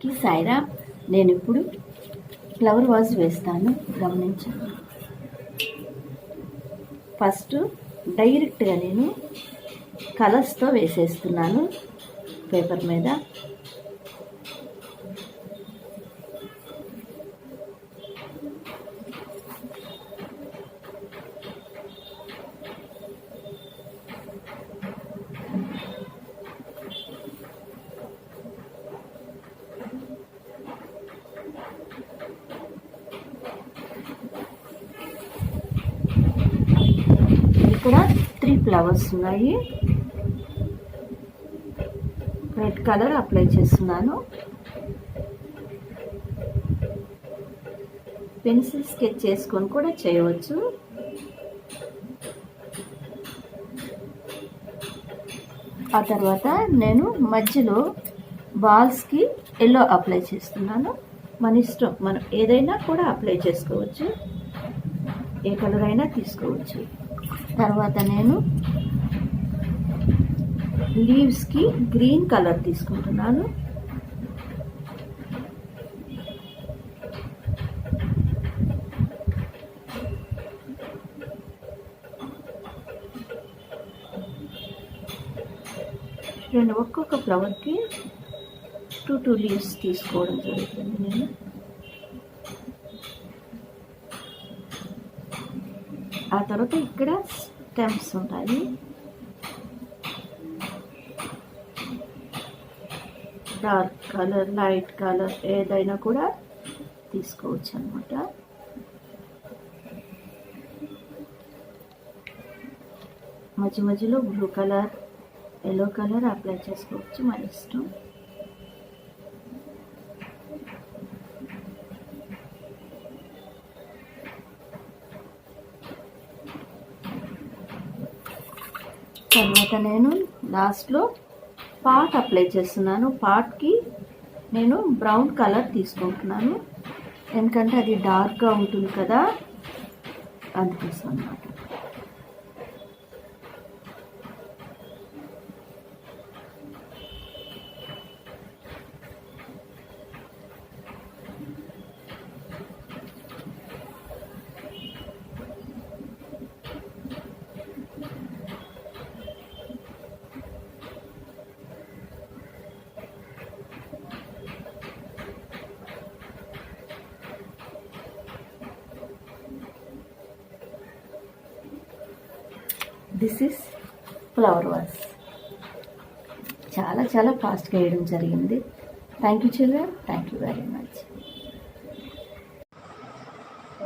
కి సాయిరామ్. నేను ఇప్పుడు ఫ్లవర్ వాజ్ వేస్తాను, గమనించండి. ఫస్ట్ డైరెక్ట్గా నేను కలర్స్తో వేసేస్తున్నాను పేపర్ మీద. ఇక్కడ 3 ఫ్లవర్స్ ఉన్నాయి. రెడ్ కలర్ అప్లై చేస్తున్నాను. పెన్సిల్ స్కెచ్ చేసుకొని కూడా చేయవచ్చు. ఆ తర్వాత నేను మధ్యలో బాల్స్కి ఎల్లో అప్లై చేస్తున్నాను. మన ఇష్టం, మనం ఏదైనా కూడా అప్లై చేసుకోవచ్చు, ఏ కలర్ అయినా తీసుకోవచ్చు. తర్వాత నేను లీవ్స్కి గ్రీన్ కలర్ తీసుకుంటున్నాను. నేను ఒక్కొక్క ఫ్లవర్కి 2 లీవ్స్ తీసుకోవడం జరుగుతుంది. నేను ఆ తర్వాత ఇక్కడ స్టెమ్స్ ఉంటాయి. డార్క్ కలర్, లైట్ కలర్ ఏదైనా కూడా తీసుకోవచ్చు అన్నమాట. మధ్య మధ్యలో blue colour, yellow colour apply చేసుకోవచ్చు, మన ఇష్టం. తర్వాత నేను లాస్ట్లో పాట్ అప్లై చేస్తున్నాను. పాట్కి నేను బ్రౌన్ కలర్ తీసుకుంటున్నాను, ఎందుకంటే అది డార్క్గా ఉంటుంది కదా, అందుకోసం అన్నమాట. This is flower vase. చాలా చాలా ఫాస్ట్గా వేయడం జరిగింది. Thank you children, thank you very much.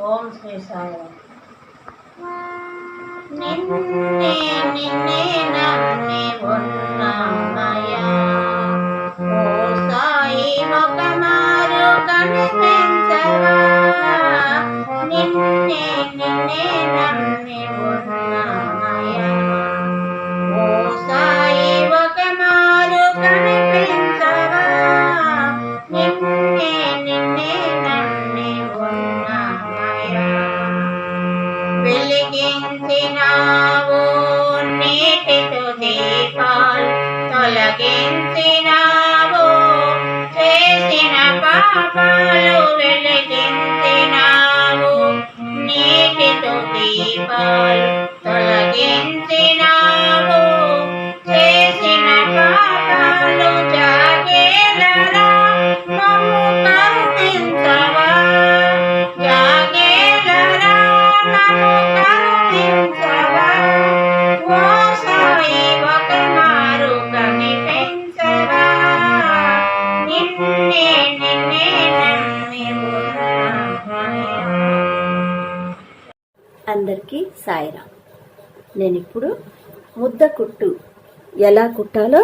Om Sri Sai. నిన్నే నమ్మి ఉన్నామయ్యా, ఓ సాయి ఒక మారు కనిపించవా. నిన్నే నమ్మి ఉన్నామయ్యా, ఓ సాయి ఒక మారు కనిపించవా. నిన్నే నమ్మి ఉన్నామయ్యా, వెలిగించినావు నీటితో దీపాలు, తొలగించినావు చేసిన పాపాలు. వెలిగించినావు నీటితో దీపాలు, తొలగించినావు చేసిన పాపాలు. జాగేలరా మమ్ము కరుణించవా, జాగేలరా మమ్ము కరుణించవా. ఓ సాయి ఒక మారు కనిపించవా. నిన్నే నమ్మి ఉన్నామయ్యా. అందరికీ సాయిరామ్. నేను ఇప్పుడు ముద్ద కుట్టు ఎలా కుట్టాలో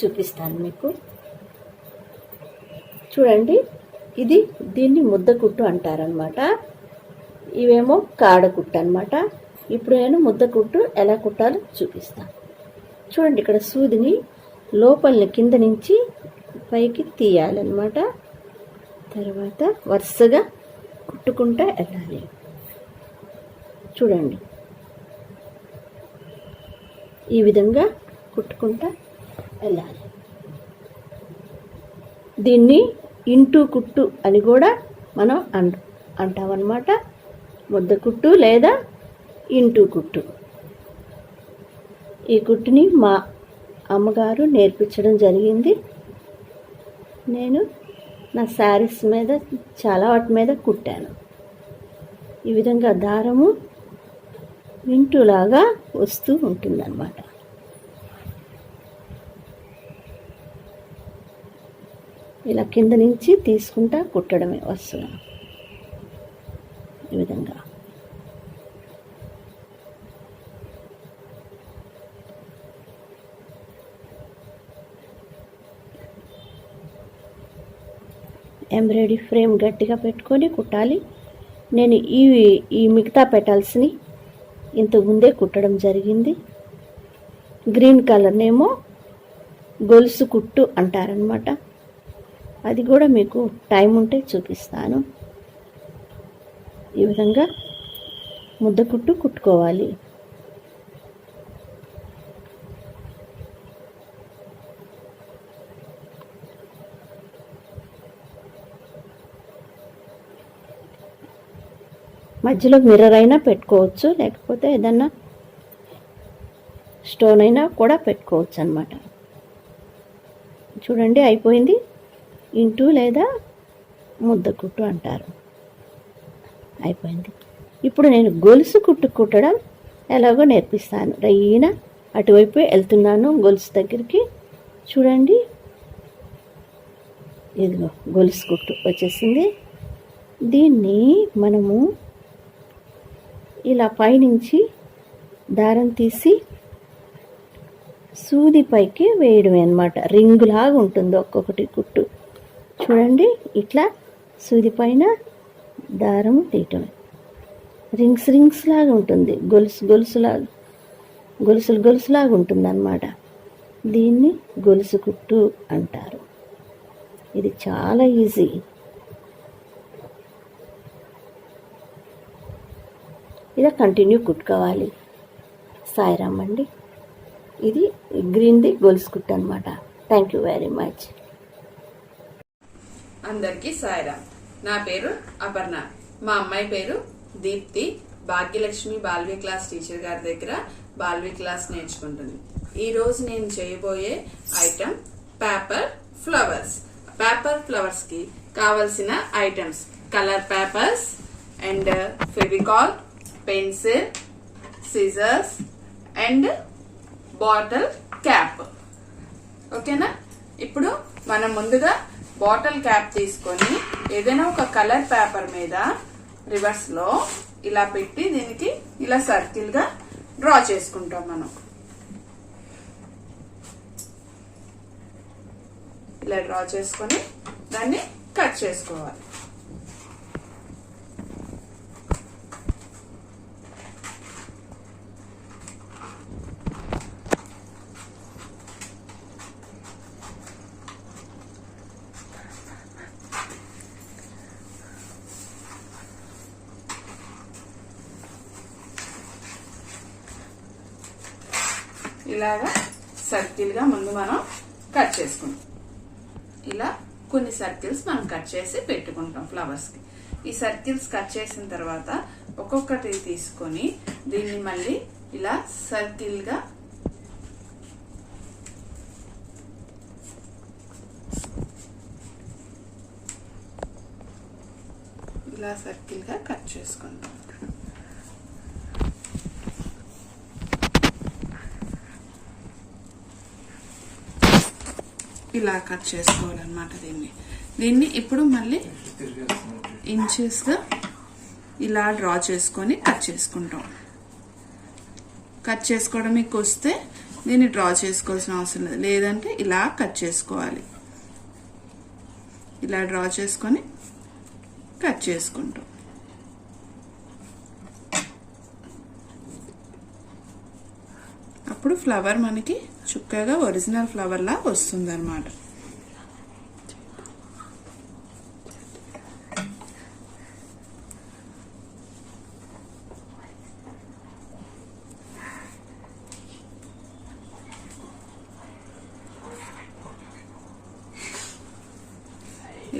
చూపిస్తాను మీకు. చూడండి, దీన్ని ముద్ద కుట్టు అంటారనమాట. ఇవేమో కాడ కుట్టు అనమాట. ఇప్పుడు నేను ముద్ద కుట్టు ఎలా కుట్టాలో చూపిస్తాను. చూడండి, ఇక్కడ సూదిని లోపలిని కింద నుంచి పైకి తీయాలన్నమాట. తర్వాత వరుసగా కుట్టుకుంటూ వెళ్ళాలి. చూడండి, ఈ విధంగా కుట్టుకుంటూ వెళ్ళాలి. దీన్ని ఇంటూ కుట్టు అని కూడా మనం అంటామన్నమాట. ముద్ద కుట్టు లేదా ఇంటూ కుట్టు. ఈ కుట్టుని మా అమ్మగారు నేర్పించడం జరిగింది. నేను నా శారీస్ మీద చాలా వాటి మీద కుట్టాను. ఈ విధంగా దారము ఇంటూలాగా వస్తూ ఉంటుందన్నమాట. ఇలా కింద నుంచి తీసుకుంటా కుట్టడమే వస్తుంది. ఈ విధంగా ఎంబ్రాయిడరీ ఫ్రేమ్ గట్టిగా పెట్టుకొని కుట్టాలి. నేను ఈ మిగతా పెటల్స్ని ఇంతకు ముందే కుట్టడం జరిగింది. గ్రీన్ కలర్నేమో గొలుసు కుట్టు అంటారనమాట. అది కూడా మీకు టైం ఉంటే చూపిస్తాను. ఈ విధంగా ముద్ద కుట్టు కుట్టుకోవాలి. మధ్యలో మిర్రర్ అయినా పెట్టుకోవచ్చు, లేకపోతే ఏదన్నా స్టోన్ అయినా కూడా పెట్టుకోవచ్చు అన్నమాట. చూడండి, అయిపోయింది. ఇంటూ లేదా ముద్ద కుట్టు అంటారు. అయిపోయింది. ఇప్పుడు నేను గొలుసు కుట్టు కుట్టడం ఎలాగో నేర్పిస్తాను. రయ్యిన అటువైపు వెళ్తున్నాను గొలుసు దగ్గరికి. చూడండి, ఇదిగో గొలుసు కుట్టు వచ్చేసింది. దీన్ని మనము ఇలా పైనుంచి దారం తీసి సూది పైకి వేయడమే అన్నమాట. రింగులాగా ఉంటుంది ఒక్కొక్కటి కుట్టు. చూడండి, ఇట్లా సూది పైన దారం తీయటమే. రింగ్స్ లాగా ఉంటుంది. గొలుసులాగా ఉంటుంది అన్నమాట. దీన్ని గొలుసు కుట్టు అంటారు. ఇది చాలా ఈజీ. ఇలా కంటిన్యూ కుట్టుకోవాలి. సాయిరామ్ అండి. ఇది గ్రీన్ది గొలుసు కుట్టు అనమాట. Thank you very much. అందరికీ సాయిరామ్. నా పేరు అపర్ణ. మా అమ్మాయి పేరు దీప్తి. భాగ్యలక్ష్మి బాల్వీ క్లాస్ టీచర్ గారి దగ్గర బాల్వీ క్లాస్ నేర్చుకుంటుంది. ఈ రోజు నేను చేయబోయే item paper flowers. Paper flowers కి కావలసిన items colour papers and Fevicol, pencil, scissors and bottle cap. ఓకేనా? ఇప్పుడు మనం ముందుగా బాటిల్ క్యాప్ తీసుకొని ఏదైనా ఒక కలర్ పేపర్ మీద రివర్స్ లో ఇలా పెట్టి దీనికి ఇలా సర్కిల్ గా డ్రా చేసుకుంటాం. మనం ఇలా డ్రా చేసుకొని దాన్ని కట్ చేసుకోవాలి. ఇలాగా సర్కిల్ గా ముందు మనం కట్ చేసుకుంటాం. ఇలా కొన్ని సర్కిల్స్ మనం కట్ చేసి పెట్టుకుంటాం ఫ్లవర్స్ కి. ఈ సర్కిల్స్ కట్ చేసిన తర్వాత ఒక్కొక్కటి తీసుకొని దీన్ని మళ్ళీ ఇలా సర్కిల్ గా కట్ చేసుకుంటాం. ఇలా కట్ చేసుకోవాలన్నమాట. దీన్ని ఇప్పుడు మళ్ళీ ఇంచెస్ గా ఇలా డ్రా చేసుకొని కట్ చేసుకుంటాం. కట్ చేసుకోవడం మీకు వస్తే దీన్ని డ్రా చేసుకోవాల్సిన అవసరం లేదు, లేదంటే ఇలా కట్ చేసుకోవాలి. ఇలా డ్రా చేసుకొని కట్ చేసుకుంటాం. అప్పుడు ఫ్లవర్ మనకి చుక్కగా ఒరిజినల్ ఫ్లవర్ లా వస్తుంది అన్నమాట.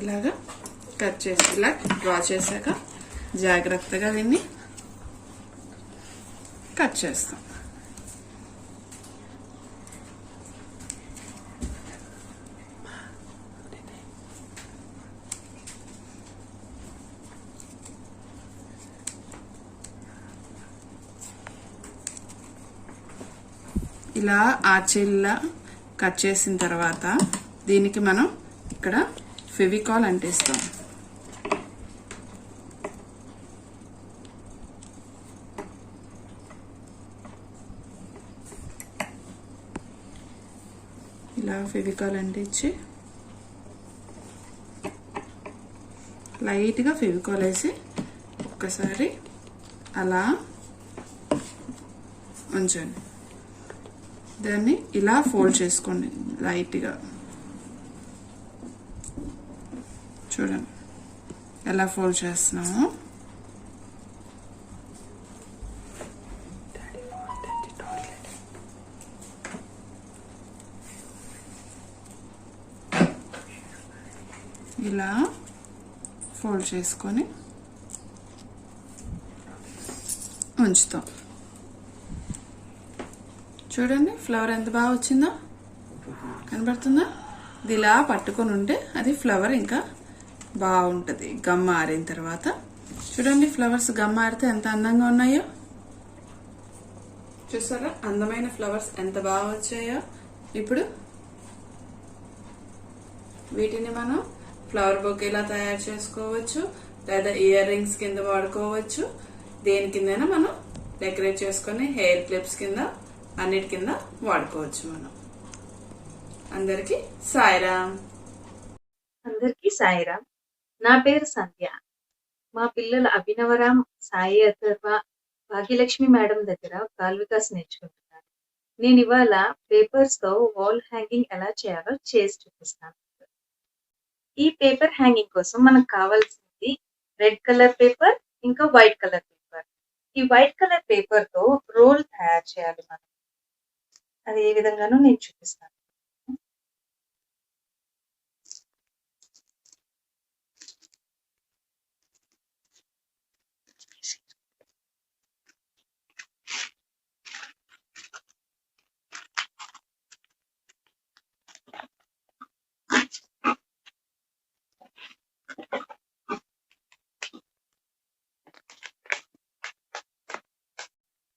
ఇలాగా కట్ చేసి ఇలా డ్రా చేశాక జాగ్రత్తగా దీన్ని కట్ చేస్తాం. ఇలా ఆర్చీల్లా కట్ చేసిన తర్వాత దీనికి మనం ఇక్కడ ఫెవికాల్ అంటిస్తాం. ఇలా ఫెవికాల్ అంటించి లైట్గా ఫెవికాల్ వేసి ఒక్కసారి అలా ఉంచండి. దాన్ని ఇలా ఫోల్డ్ చేసుకోండి లైట్గా. చూడండి ఎలా ఫోల్డ్ చేస్తున్నాము. ఇలా ఫోల్డ్ చేసుకొని ఉంచుతాం. చూడండి ఫ్లవర్ ఎంత బాగా వచ్చిందో కనబడుతుందా? ఇది ఇలా పట్టుకొని ఉంటే అది ఫ్లవర్ ఇంకా బాగుంటుంది గమ్ ఆరిన తర్వాత. చూడండి ఫ్లవర్స్ గమ్ ఆరితే ఎంత అందంగా ఉన్నాయో చూసారా? అందమైన ఫ్లవర్స్ ఎంత బాగా వచ్చాయో. ఇప్పుడు వీటిని మనం ఫ్లవర్ బొకేలా తయారు చేసుకోవచ్చు, లేదా ఇయర్ రింగ్స్ కింద వాడుకోవచ్చు. దేని కిందైనా మనం డెకరేట్ చేసుకొని హెయిర్ క్లిప్స్ కింద అన్నిటి కింద వాడుకోవచ్చు మనం. అందరికీ సాయిరామ్. అందరికీ సాయిరామ్. నా పేరు సంధ్య. మా పిల్లలు అభినవరామ్, సాయి అథర్వ, భాగ్యలక్ష్మి మేడం దగ్గర బాల్ వికాస్ నేర్చుకుంటున్నారు. నేను ఇవాళ పేపర్స్ తో వాల్ హ్యాంగింగ్ ఎలా చేయాలో చేసి చూపిస్తాను. ఈ పేపర్ హ్యాంగింగ్ కోసం మనకు కావాల్సింది రెడ్ కలర్ పేపర్, ఇంకా వైట్ కలర్ పేపర్. ఈ వైట్ కలర్ పేపర్ తో రోల్ తయారు చేయాలి మనం. అది ఏ విధంగానో నేను చూపిస్తాను.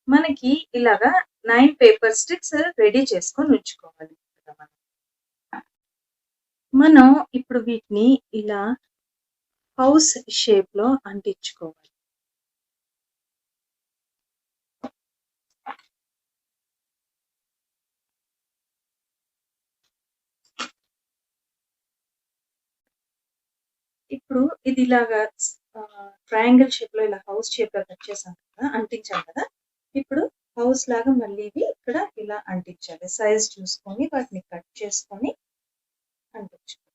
మనకి ఇలాగా 9 పేపర్ స్టిక్స్ రెడీ చేసుకొని ఉంచుకోవాలి. మనం ఇప్పుడు వీటిని ఇలా హౌస్ షేప్ లో అంటించుకోవాలి. ఇప్పుడు ఇది ఇలాగా ట్రయాంగిల్ షేప్ లో ఇలా హౌస్ షేప్ లో కట్ చేసాం కదా, అంటించాం కదా. ఇప్పుడు హౌస్ లాగా మళ్ళీ ఇవి ఇక్కడ ఇలా అంటించాలి. సైజ్ చూసుకొని వాటిని కట్ చేసుకొని అంటించాలి.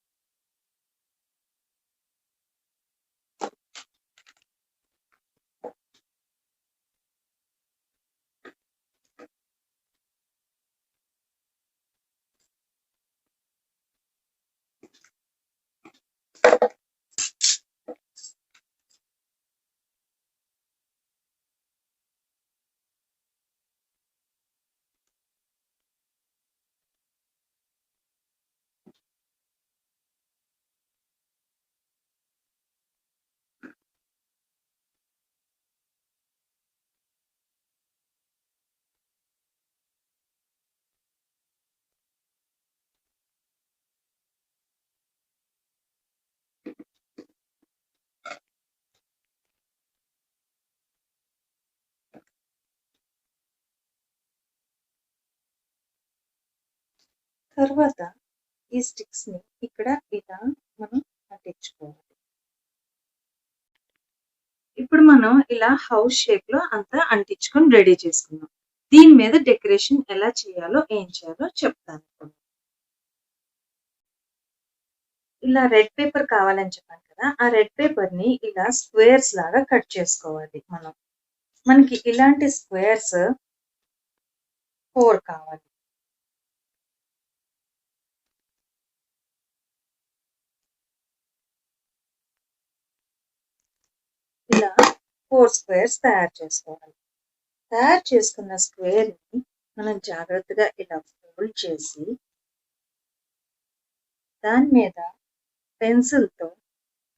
తర్వాత ఈ స్టిక్స్ ని ఇక్కడ ఇలా మనం అంటించుకోవాలి. ఇప్పుడు మనం ఇలా హౌస్ షేప్ లో అంతా అంటించుకొని రెడీ చేసుకున్నాం. దీని మీద డెకరేషన్ ఎలా చేయాలో ఏం చేయాలో చెప్తాను. ఇలా రెడ్ పేపర్ కావాలని చెప్పాను కదా, ఆ రెడ్ పేపర్ ని ఇలా స్క్వేర్స్ లాగా కట్ చేసుకోవాలి. మనకి ఇలాంటి స్క్వేర్స్ 4 కావాలి. 4 స్క్వేర్స్ తయారు చేసుకోవాలి. తయారు చేసుకున్న స్క్వేర్ని మనం జాగ్రత్తగా ఇలా ఫోల్డ్ చేసి దాని మీద పెన్సిల్తో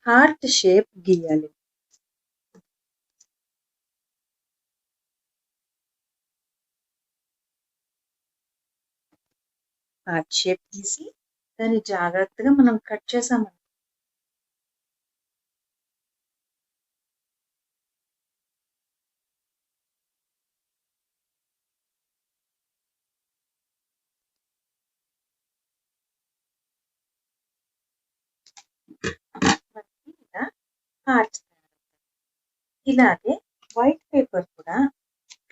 హార్ట్ షేప్ గీయాలి. హార్ట్ షేప్ గీసి దాన్ని జాగ్రత్తగా మనం కట్ చేసాము. మనకి ఇలా హార్ట్ ఇలాగే వైట్ పేపర్ కూడా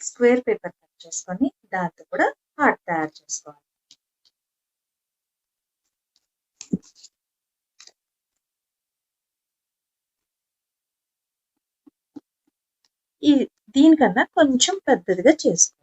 స్క్వేర్ పేపర్ కట్ చేసుకొని దాంతో కూడా హార్ట్ తయారు చేసుకోవాలి. ఈ దీనికన్నా కొంచెం పెద్దదిగా చేసుకోవాలి.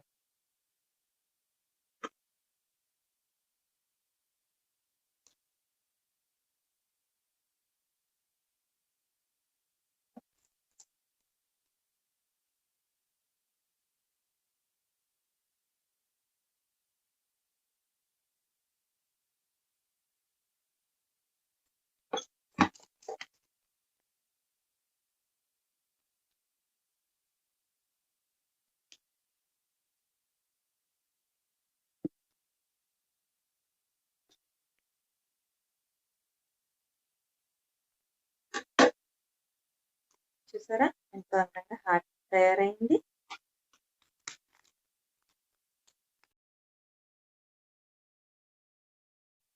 చూసారా ఎంత అందంగా హార్ట్ తయారైంది.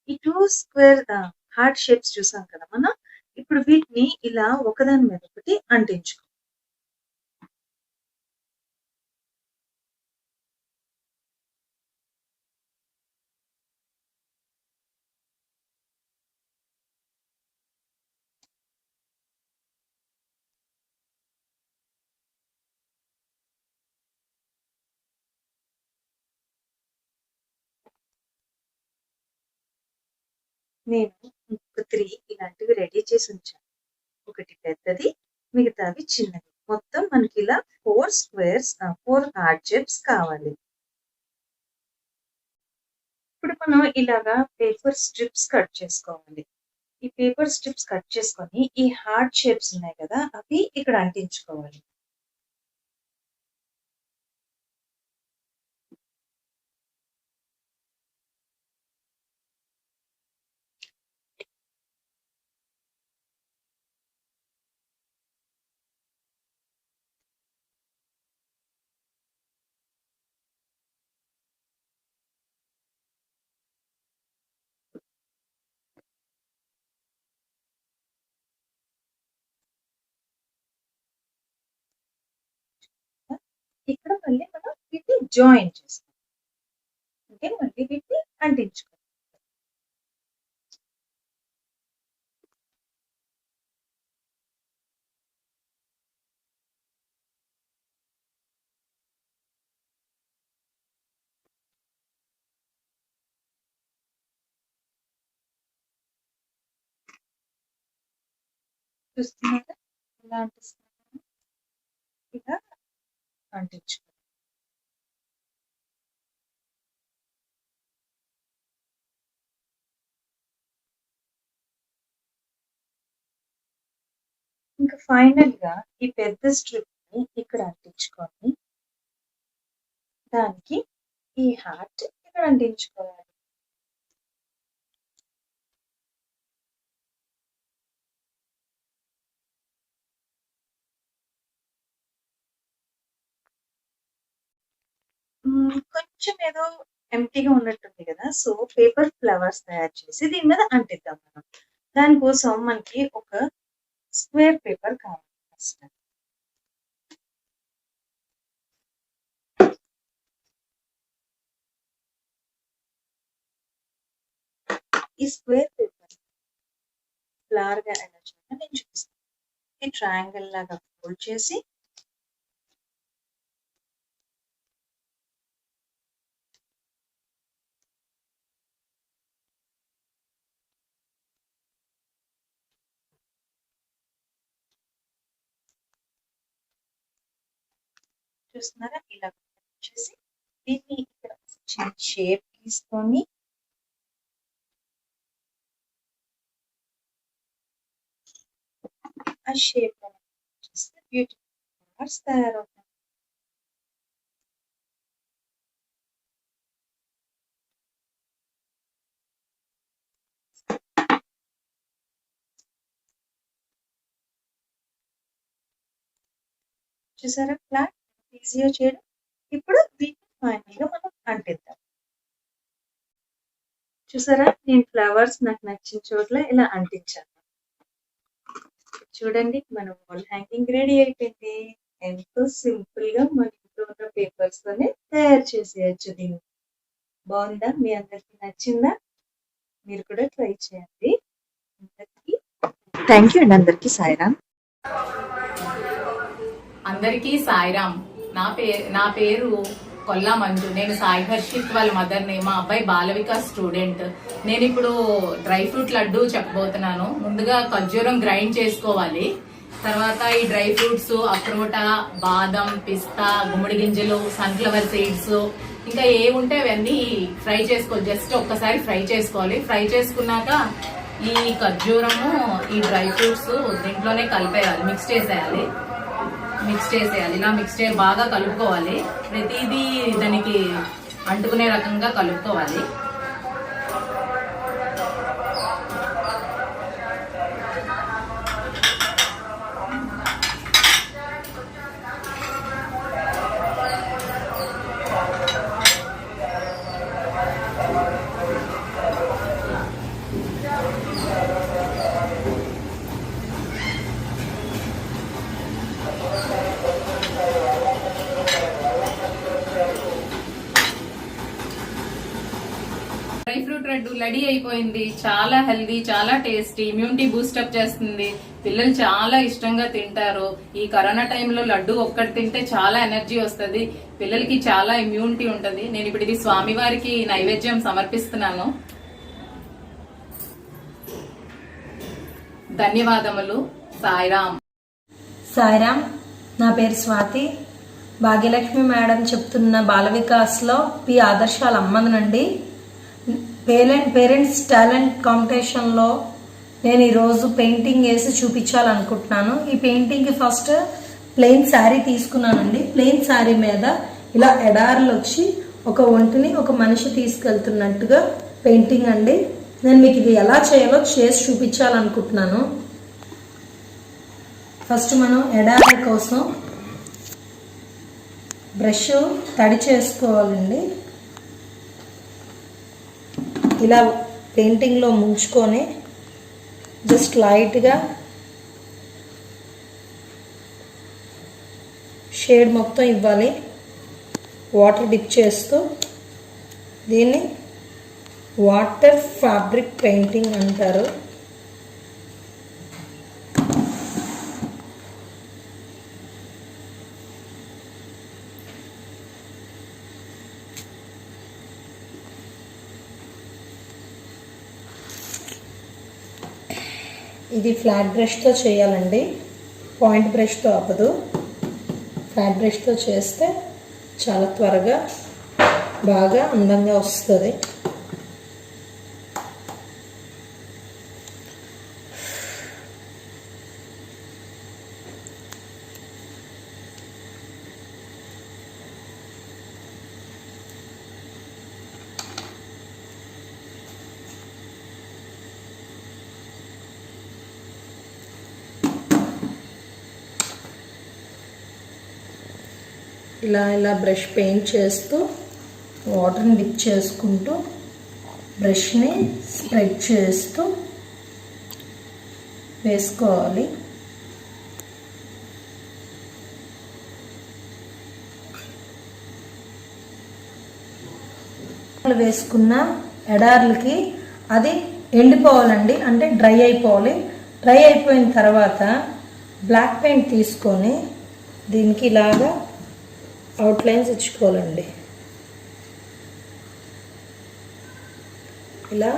ఈ 2 స్క్వేర్ హార్ట్ షేప్స్ చూసాం కదా మనం. ఇప్పుడు వీటిని ఇలా ఒకదాని మీద ఒకటి అంటించుకో. నేను ఇంకొక 3 ఇలాంటివి రెడీ చేసి ఉంచాను. ఒకటి పెద్దది, మిగతావి చిన్నవి. మొత్తం మనకి ఇలా 4 హార్ట్ షేప్స్ కావాలి. ఇప్పుడు మనం ఇలాగా పేపర్ స్ట్రిప్స్ కట్ చేసుకోవాలి. ఈ పేపర్ స్ట్రిప్స్ కట్ చేసుకొని ఈ హార్ట్ షేప్స్ ఉన్నాయి కదా అవి ఇక్కడ అంటించుకోవాలి. ఇక్కడ మళ్ళీ మనం వీటిని జాయిన్ చేస్తాం. అంటే మళ్ళీ వీటిని అంటించుకోవాలి. చూస్తున్నారా ఇలా అంటిస్తున్నాను. ఇలా అంటించుకోవాలి. ఇంకా ఫైనల్ గా ఈ పెద్ద స్ట్రిప్ ని ఇక్కడ అంటించుకొని దానికి ఈ హార్ట్ ఇక్కడ అంటించుకోవాలి. కొంచెం ఏదో ఎంప్టీగా ఉన్నట్టుంది కదా. సో పేపర్ ఫ్లవర్స్ తయారు చేసి దీని మీద అంటిద్దాం మనం. దానికోసం మనకి ఒక స్క్వేర్ పేపర్ కావాలి. ఫస్ట్ ఈ స్క్వేర్ పేపర్ ఫ్లవర్ గా ఎలా చేయాలో నేను చూపిస్తాను. ఈ ట్రయాంగిల్ లాగా ఫోల్డ్ చేసి చూస్తున్నారా? ఇలా వచ్చేసి దీన్ని ఇక్కడ చిన్న షేప్ తీసుకొని ఆ షేప్ లో చూస్తే బ్యూటిఫుల్ ఫ్లవర్స్ తయారవుతాయి. చూసారా ఫ్లాట్ ఈజీగా చేయడం. ఇప్పుడు దీన్ని ఫైనల్ గా మనం అంటిద్దాం. చూసారా, నేను ఫ్లవర్స్ నాకు నచ్చిన చోట్ల ఇలా అంటించాను. చూడండి, మన వాల్ హ్యాంగింగ్ రెడీ అయిపోయింది. ఎంతో సింపుల్ గా మన ఇంట్లో ఉన్న పేపర్స్ తోనే తయారు చేసేయచ్చు దీన్ని. బాగుందా? మీ అందరికి నచ్చిందా? మీరు కూడా ట్రై చేయండి. అందరికి థ్యాంక్ యూ అండి. అందరికి సాయిరామ్. అందరికీ సాయిరామ్. నా పేరు కొల్లా మంజు. నేను సాయి హర్షిత్ వాళ్ళ మదర్ని. మా అబ్బాయి బాల వికాస్ స్టూడెంట్. నేను ఇప్పుడు డ్రై ఫ్రూట్ లడ్డు చెప్పబోతున్నాను. ముందుగా ఖర్జూరం గ్రైండ్ చేసుకోవాలి. తర్వాత ఈ డ్రై ఫ్రూట్స్ అక్రోట, బాదం, పిస్తా, గుమ్మడి గింజలు, సన్ఫ్లవర్ సీడ్స్ ఇంకా ఏ ఉంటే అవన్నీ ఫ్రై చేసుకోవాలి. జస్ట్ ఒక్కసారి ఫ్రై చేసుకోవాలి. ఫ్రై చేసుకున్నాక ఈ ఖర్జూరము, ఈ డ్రై ఫ్రూట్స్ దీంట్లోనే కలిపేయాలి. మిక్స్ చేసేయాలి. ఇలా బాగా కలుపుకోవాలి. ప్రతిదీ దానికి అంటుకునే రకంగా కలుపుకోవాలి. డ్రై ఫ్రూట్ లడ్డు రెడీ అయిపోయింది. చాలా హెల్దీ, చాలా టేస్టీ, ఇమ్యూనిటీ బూస్టప్ చేస్తుంది. పిల్లలు చాలా ఇష్టంగా తింటారు. ఈ కరోనా టైంలో లడ్డు ఒక్కటి తింటే చాలా ఎనర్జీ వస్తుంది. పిల్లలకి చాలా ఇమ్యూనిటీ ఉంటది. నేను ఇప్పుడు ఇది స్వామివారికి నైవేద్యం సమర్పిస్తున్నాను. ధన్యవాదములు. సాయిరామ్. సాయిరామ్. నా పేరు స్వాతి. భాగ్యలక్ష్మి మేడం చెప్తున్న బాల వికాస్లో పి ఆదర్శాల అమ్మదనండి. పేరెంట్స్ టాలెంట్ కాంపిటీషన్లో నేను ఈరోజు పెయింటింగ్ వేసి చూపించాలనుకుంటున్నాను. ఈ పెయింటింగ్కి ఫస్ట్ ప్లెయిన్ శారీ తీసుకున్నానండి. ప్లెయిన్ శారీ మీద ఇలా ఎడార్లు వచ్చి ఒక ఒంటిని ఒక మనిషి తీసుకెళ్తున్నట్టుగా పెయింటింగ్ అండి. నేను మీకు ఇది ఎలా చేయాలో చేసి చూపించాలనుకుంటున్నాను. ఫస్ట్ మనం ఎడారి కోసం బ్రష్ తడి చేసుకోవాలండి. ఇలా పెయింటింగ్లో ముంచుకొని జస్ట్ లైట్గా షేడ్ మొత్తం ఇవ్వాలి. వాటర్ డిప్ చేస్తూ దీన్ని వాటర్ ఫ్యాబ్రిక్ పెయింటింగ్ అంటారు. ఇది ఫ్లాట్ బ్రష్తో చేయాలండి. పాయింట్ బ్రష్తో అవ్వదు. ఫ్లాట్ బ్రష్తో చేస్తే చాలా త్వరగా బాగా అందంగా వస్తుంది. ఇలా బ్రష్ పెయింట్ చేస్తూ వాటర్ని డిప్ చేసుకుంటూ బ్రష్ని స్ప్రెడ్ చేస్తూ వేసుకోవాలి. వేసుకున్న ఎడార్లకి అది ఎండిపోవాలండి, అంటే డ్రై అయిపోవాలి. డ్రై అయిపోయిన తర్వాత బ్లాక్ పెయింట్ తీసుకొని దీనికి ఇలాగా అవుట్లైన్స్ ఇచ్చుకోవాలండి. ఇలా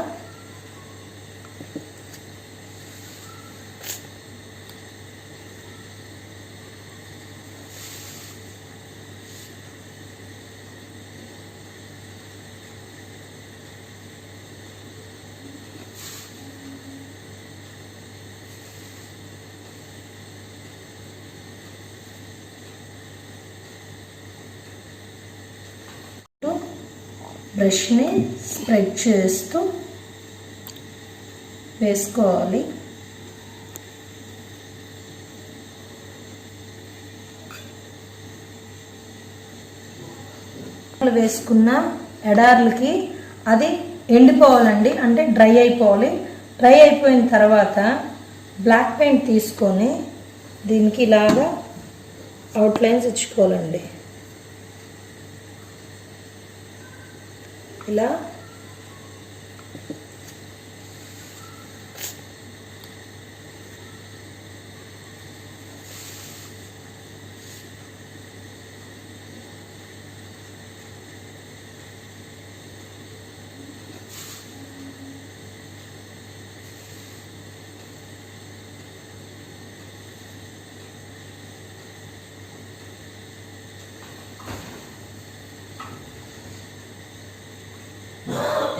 బ్రష్ని స్ప్రెడ్ చేస్తూ వేసుకోవాలి. వేసుకున్న ఎడార్లకి అది ఎండిపోవాలండి, అంటే డ్రై అయిపోవాలి. డ్రై అయిపోయిన తర్వాత బ్లాక్ పెయింట్ తీసుకొని దీనికి ఇలాగా అవుట్లైన్స్ ఇచ్చుకోవాలండి. ఇలా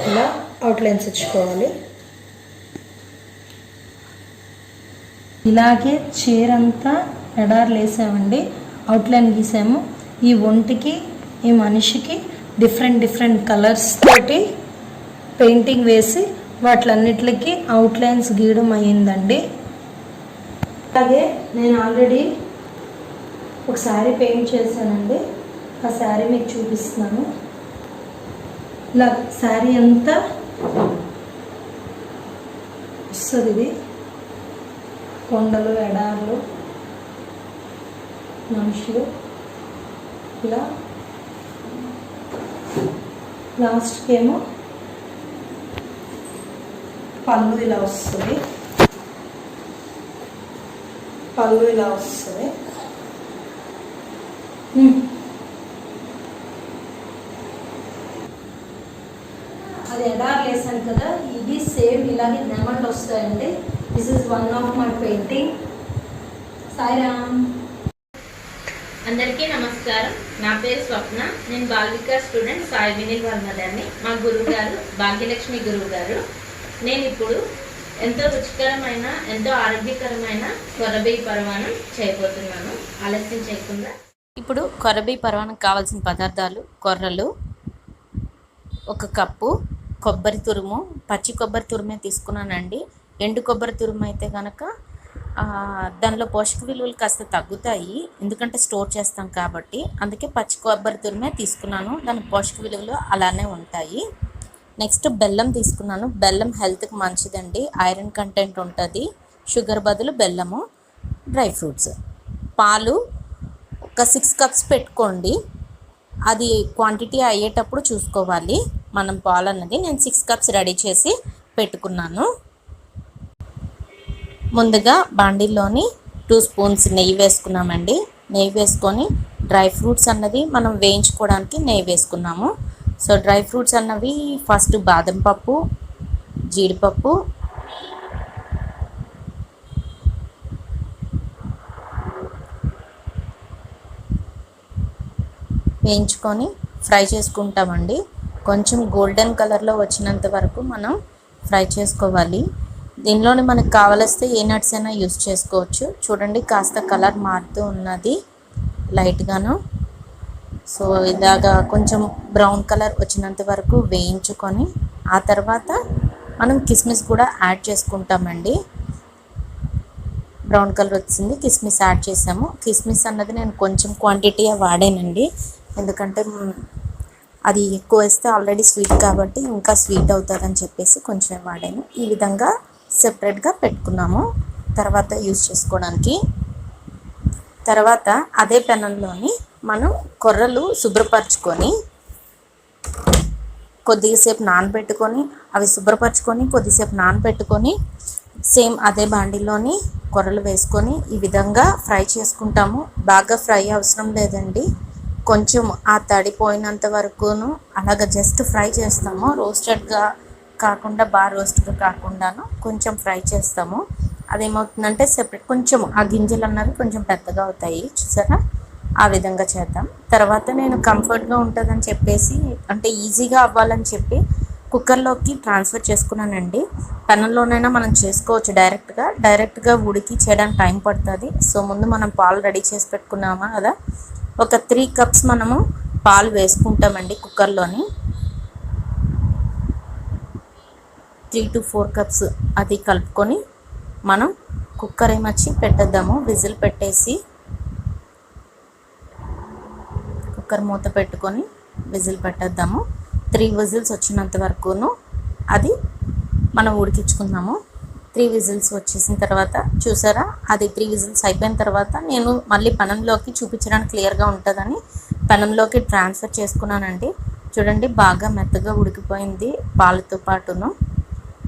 ఇలా అవుట్లైన్స్ ఇచ్చుకోవాలి. ఇలాగే చీర అంతా ఎడార్లు వేసామండి, అవుట్లైన్ గీసాము. ఈ ఒంటికి ఈ మనిషికి డిఫరెంట్ కలర్స్ తోటి పెయింటింగ్ వేసి వాటిలన్నిటికి అవుట్లైన్స్ గీయడం అయ్యిందండి. అలాగే నేను ఆల్రెడీ ఒక శారీ పెయింట్ చేశానండి, ఆ శారీ మీకు చూపిస్తున్నాను. ఇలా శారీ అంతా వస్తుంది. ఇది కొండలు, ఎడార్లు, మనుషులు, ఇలా లాస్ట్కి ఏమో పళ్ళు ఇలా వస్తుంది. పళ్ళు ఇలా వస్తుంది. అది ఎడార్లు వేసాను కదా, ఇది సేమ్ ఇలాగే నెమళ్ళు వస్తాయండి. This is one of my painting. Sairam. అందరికీ నమస్కారం. నా పేరు స్వప్న. నేను బాల్విక స్టూడెంట్ సాయి వినిల్ వాళ్ళ మదర్ని. మా గురువు గారు భాగ్యలక్ష్మి గురువు గారు. నేను ఇప్పుడు ఎంతో రుచికరమైన, ఎంతో ఆరోగ్యకరమైన కొరబీ పరమాణం చేయబోతున్నాను. ఆలస్యం చేయకుండా ఇప్పుడు కొరబీ పరమాణం కావాల్సిన పదార్థాలు: కొర్రలు 1 కప్పు, కొబ్బరి తురుము, పచ్చి కొబ్బరి తురుమే తీసుకున్నానండి. ఎండు కొబ్బరి తురుము అయితే కనుక దానిలో పోషక విలువలు కాస్త తగ్గుతాయి, ఎందుకంటే స్టోర్ చేస్తాం కాబట్టి. అందుకే పచ్చి కొబ్బరి తురుమే తీసుకున్నాను, దాని పోషక విలువలు అలానే ఉంటాయి. నెక్స్ట్ బెల్లం తీసుకున్నాను. బెల్లం హెల్త్కి మంచిదండి, ఐరన్ కంటెంట్ ఉంటుంది. షుగర్ బదులు బెల్లము. Dry fruits. పాలు ఒక 6 కప్స్ పెట్టుకోండి, అది క్వాంటిటీ అయ్యేటప్పుడు చూసుకోవాలి మనం పాలు అన్నది. నేను 6 కప్స్ రెడీ చేసి పెట్టుకున్నాను. ముందుగా బాండీలోని 2 స్పూన్స్ నెయ్యి వేసుకున్నామండి. నెయ్యి వేసుకొని డ్రై ఫ్రూట్స్ అన్నది మనం వేయించుకోవడానికి నెయ్యి వేసుకున్నాము. సో డ్రై ఫ్రూట్స్ అన్నవి ఫస్ట్ బాదం పప్పు, జీడిపప్పు, వేయించుకొని ఫ్రై చేసుకుంటామండి. కొంచెం గోల్డెన్ కలర్లో వచ్చినంత వరకు మనం ఫ్రై చేసుకోవాలి. దీనిలోనే మనకు కావలిస్తే ఏ నట్స్ అయినా యూస్ చేసుకోవచ్చు. చూడండి కాస్త కలర్ మారుతూ ఉన్నది లైట్గాను. సో ఇలాగా కొంచెం బ్రౌన్ కలర్ వచ్చినంత వరకు వేయించుకొని ఆ తర్వాత మనం కిస్మిస్ కూడా యాడ్ చేసుకుంటామండి. బ్రౌన్ కలర్ వచ్చింది, కిస్మిస్ యాడ్ చేసాము. కిస్మిస్ అన్నది నేను కొంచెం క్వాంటిటీ వాడానండి, ఎందుకంటే అది ఎక్కువ వేస్తే ఆల్రెడీ స్వీట్ కాబట్టి ఇంకా స్వీట్ అవుతుందని చెప్పేసి కొంచెం వాడాను. ఈ విధంగా సెపరేట్గా పెట్టుకున్నాము తర్వాత యూజ్ చేసుకోవడానికి. తర్వాత అదే పెనంలోని మనం కొర్రలు శుభ్రపరచుకొని కొద్దిసేపు నానబెట్టుకొని అవి శుభ్రపరచుకొని కొద్దిసేపు నానబెట్టుకొని సేమ్ అదే బాండీలోని కొర్రలు వేసుకొని ఈ విధంగా ఫ్రై చేసుకుంటాము. బాగా ఫ్రై అవసరం లేదండి, కొంచెం ఆ తడిపోయినంత వరకును అలాగ జస్ట్ ఫ్రై చేస్తాము. రోస్టెడ్గా కాకుండా బాగా రోస్ట్గా కాకుండాను కొంచెం ఫ్రై చేస్తాము. అదేమవుతుందంటే సెపరేట్ కొంచెం ఆ గింజలు అన్నవి కొంచెం పెద్దగా అవుతాయి, చూసారా? ఆ విధంగా చేద్దాం. తర్వాత నేను కంఫర్ట్గా ఉంటుందని చెప్పేసి, అంటే ఈజీగా అవ్వాలని చెప్పి కుక్కర్లోకి ట్రాన్స్ఫర్ చేసుకున్నానండి. పెనంలోనైనా మనం చేసుకోవచ్చు డైరెక్ట్గా ఉడికి చేయడానికి టైం పడుతుంది. సో ముందు మనం పాలు రెడీ చేసి పెట్టుకున్నామా కదా, ఒక 3 కప్స్ మనము పాలు వేసుకుంటామండి కుక్కర్లోని. 3 to 4 కప్స్ అది కలుపుకొని మనం కుక్కర్ ఏమొచ్చి పెట్టేద్దాము. విజిల్ పెట్టేసి కుక్కర్ మూత పెట్టుకొని విజిల్ పెట్టేద్దాము. 3 విజిల్స్ వచ్చినంత వరకును అది మనం ఉడికించుకుందాము. 3 విజిల్స్ వచ్చేసిన తర్వాత చూసారా, అది 3 విజిల్స్ అయిపోయిన తర్వాత నేను మళ్ళీ పెనంలోకి చూపించడానికి క్లియర్గా ఉంటుందని పెనంలోకి ట్రాన్స్ఫర్ చేసుకున్నానండి. చూడండి, బాగా మెత్తగా ఉడికిపోయింది పాలతో పాటును.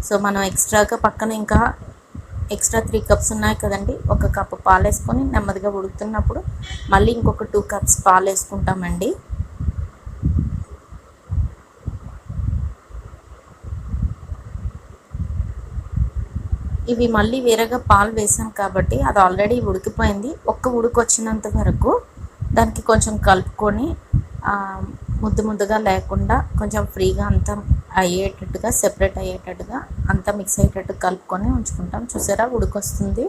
సో మనం ఎక్స్ట్రాగా పక్కన ఇంకా ఎక్స్ట్రా 3 కప్స్ ఉన్నాయి కదండి, 1 కప్పు పాలు వేసుకొని నెమ్మదిగా ఉడుకుతున్నప్పుడు మళ్ళీ ఇంకొక 2 కప్స్ పాలు వేసుకుంటామండి. ఇవి మళ్ళీ వేరేగా పాలు వేసాం కాబట్టి అది ఆల్రెడీ ఉడికిపోయింది. ఒక్క ఉడుకు వచ్చినంత వరకు దానికి కొంచెం కలుపుకొని ముద్దగా లేకుండా కొంచెం ఫ్రీగా అంతా అయ్యేటట్టుగా, సెపరేట్ అయ్యేటట్టుగా అంతా మిక్స్ అయ్యేటట్టు కలుపుకొని ఉంచుకుంటాం. చూసారా, ఉడికొస్తుంది.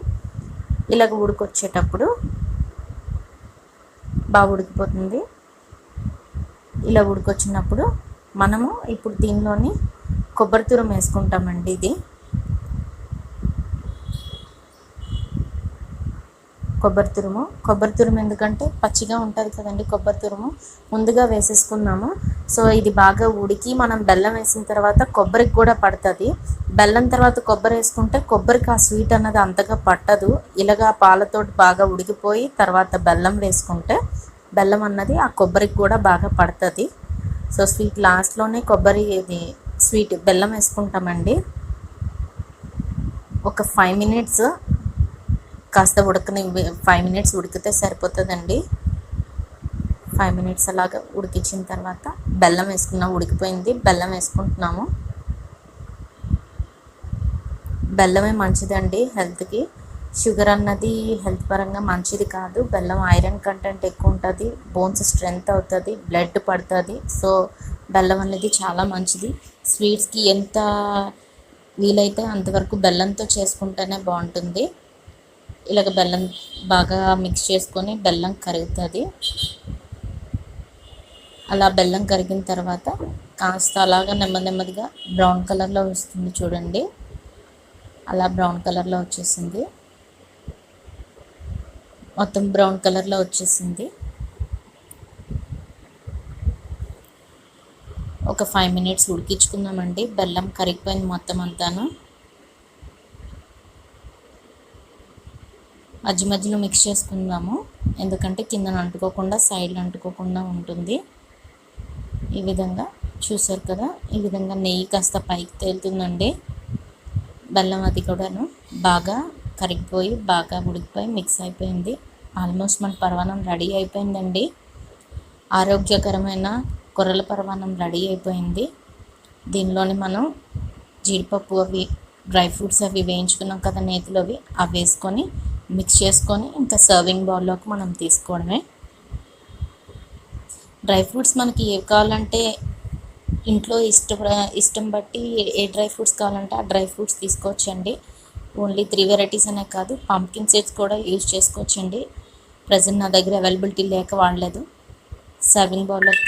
ఇలాగ ఉడికొచ్చేటప్పుడు బాగా ఉడికిపోతుంది. ఇలా ఉడికొచ్చినప్పుడు మనము ఇప్పుడు దీనిలోని కొబ్బరి తురుము వేసుకుంటామండి. ఇది కొబ్బరి తురుము ఎందుకంటే పచ్చిగా ఉంటుంది కదండి, కొబ్బరి తురుము ముందుగా వేసేసుకున్నాము. సో ఇది బాగా ఉడికి మనం బెల్లం వేసిన తర్వాత కొబ్బరికి కూడా పడుతుంది. బెల్లం తర్వాత కొబ్బరి వేసుకుంటే కొబ్బరికి ఆ స్వీట్ అన్నది అంతగా పట్టదు. ఇలాగా పాలతోటి బాగా ఉడికిపోయి తర్వాత బెల్లం వేసుకుంటే బెల్లం అన్నది ఆ కొబ్బరికి కూడా బాగా పడుతుంది. సో స్వీట్ లాస్ట్లోనే కొబ్బరి ఇది స్వీట్ బెల్లం వేసుకుంటామండి. ఒక 5 మినిట్స్ కాస్త 5 మినిట్స్ ఉడికితే సరిపోతుందండి. 5 మినిట్స్ అలాగా ఉడికించిన తర్వాత బెల్లం వేసుకున్నాం. ఉడికిపోయింది, బెల్లం వేసుకుంటున్నాము. బెల్లమే మంచిదండి హెల్త్కి. షుగర్ అన్నది హెల్త్ పరంగా మంచిది కాదు. బెల్లం ఐరన్ కంటెంట్ ఎక్కువ ఉంటుంది, బోన్స్ స్ట్రెంగ్త్ అవుతుంది, బ్లడ్ పడుతుంది. సో బెల్లం అనేది చాలా మంచిది. స్వీట్స్కి ఎంత వీలైతే అంతవరకు బెల్లంతో చేసుకుంటేనే బాగుంటుంది. ఇలాగ బెల్లం బాగా మిక్స్ చేసుకొని బెల్లం కరుగుతుంది. అలా బెల్లం కరిగిన తర్వాత కాస్త అలాగా నెమ్మదిగా బ్రౌన్ కలర్లో వస్తుంది చూడండి. అలా బ్రౌన్ కలర్లో వచ్చేసింది, మొత్తం బ్రౌన్ కలర్లో వచ్చేసింది. ఒక 5 మినిట్స్ ఉడికించుకుందామండి. బెల్లం కరిగిపోయింది మొత్తం అంతాను. మధ్యలో మిక్స్ చేసుకుందాము, ఎందుకంటే కింద అంటుకోకుండా సైడ్లు అంటుకోకుండా ఉంటుంది. ఈ విధంగా చూసారు కదా, ఈ విధంగా నెయ్యి కాస్త పైకి తేలుతుందండి. బెల్లం అది కూడాను బాగా కరిగిపోయి బాగా ఉడికిపోయి మిక్స్ అయిపోయింది. ఆల్మోస్ట్ మన పరమాన్నం రెడీ అయిపోయిందండి. ఆరోగ్యకరమైన కొర్రల పరమాన్నం రెడీ అయిపోయింది. దీనిలోని మనం జీడిపప్పు అవి డ్రై ఫ్రూట్స్ అవి వేయించుకున్నాం కదా నేతిలో, అవి వేసుకొని మిక్స్ చేసుకొని ఇంకా సర్వింగ్ బౌల్లోకి మనం తీసుకోవడమే. డ్రై ఫ్రూట్స్ మనకి ఏవి కావాలంటే ఇంట్లో ఇష్టం బట్టి ఏ డ్రై ఫ్రూట్స్ కావాలంటే ఆ డ్రై ఫ్రూట్స్ తీసుకోవచ్చండి. ఓన్లీ 3 వెరైటీస్ అనే కాదు, పంప్కిన్ సీడ్స్ కూడా యూజ్ చేసుకోవచ్చండి. ప్రజెంట్ నా దగ్గర అవైలబిలిటీ లేక వాడలేదు. సర్వింగ్ బౌల్లోకి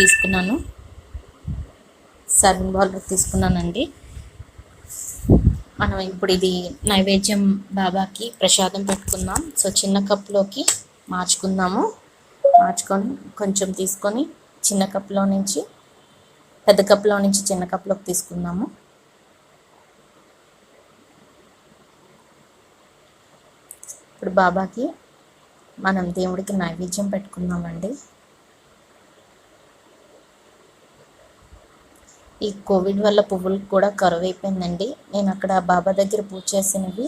తీసుకున్నానండి. మనం ఇప్పుడు ఇది నైవేద్యం బాబాకి ప్రసాదం పెట్టుకుందాం. సో చిన్న కప్లోకి మార్చుకొని కొంచెం తీసుకొని చిన్న కప్లో నుంచి పెద్ద కప్లో నుంచి చిన్న కప్లోకి తీసుకుందాము. ఇప్పుడు బాబాకి మనం దేవుడికి నైవేద్యం పెట్టుకుందామండి. ఈ కోవిడ్ వల్ల పువ్వులకు కూడా కరువు అయిపోయిందండి. నేను అక్కడ బాబా దగ్గర పూజ చేసినవి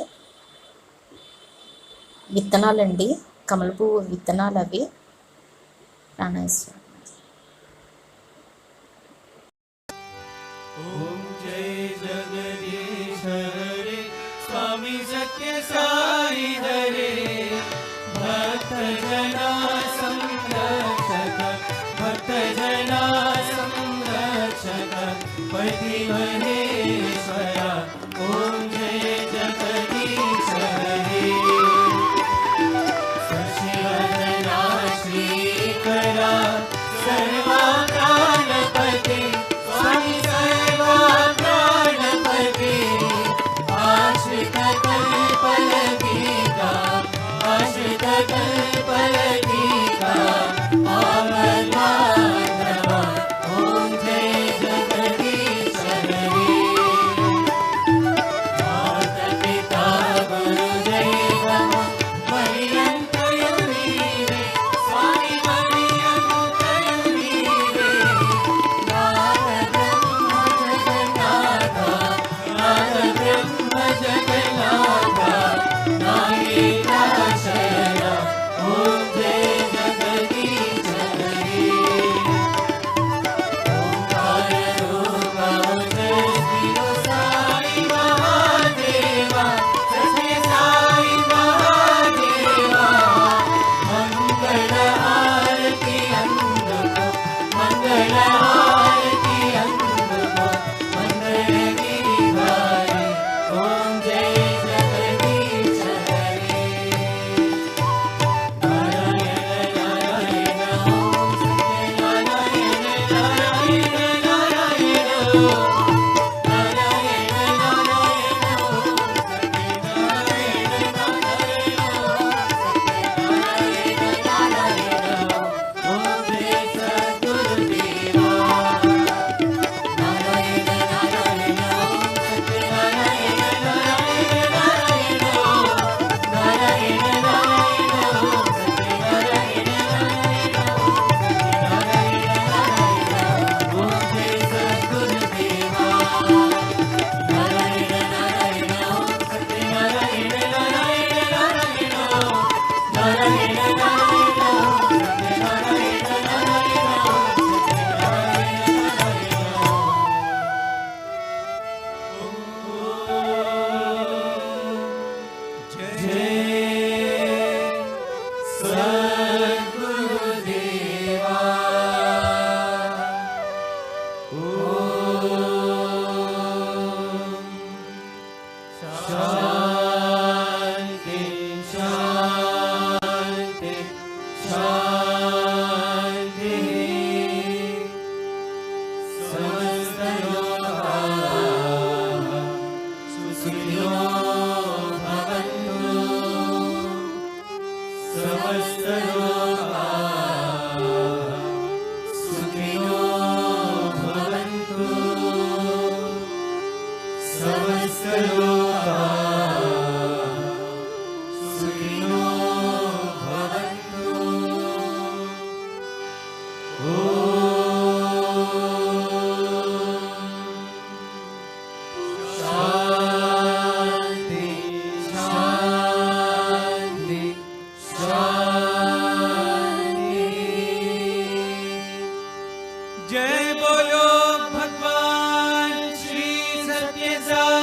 విత్తనాలండి, కమల పువ్వు విత్తనాలు అవి. ప్రాణేశ్వర ओम जय जगदीश हरे स्वामी सत्य साई हरे भक्त जना संरक्षक भक्त जना संरक्षक पति महेश्वरा ओम जय जगदीश हरे शशिवदना श्रीकरा सर्वा प्राणपते स्वामी सर्वा प्राणपते जय बोलो भगवान श्री सत्य साई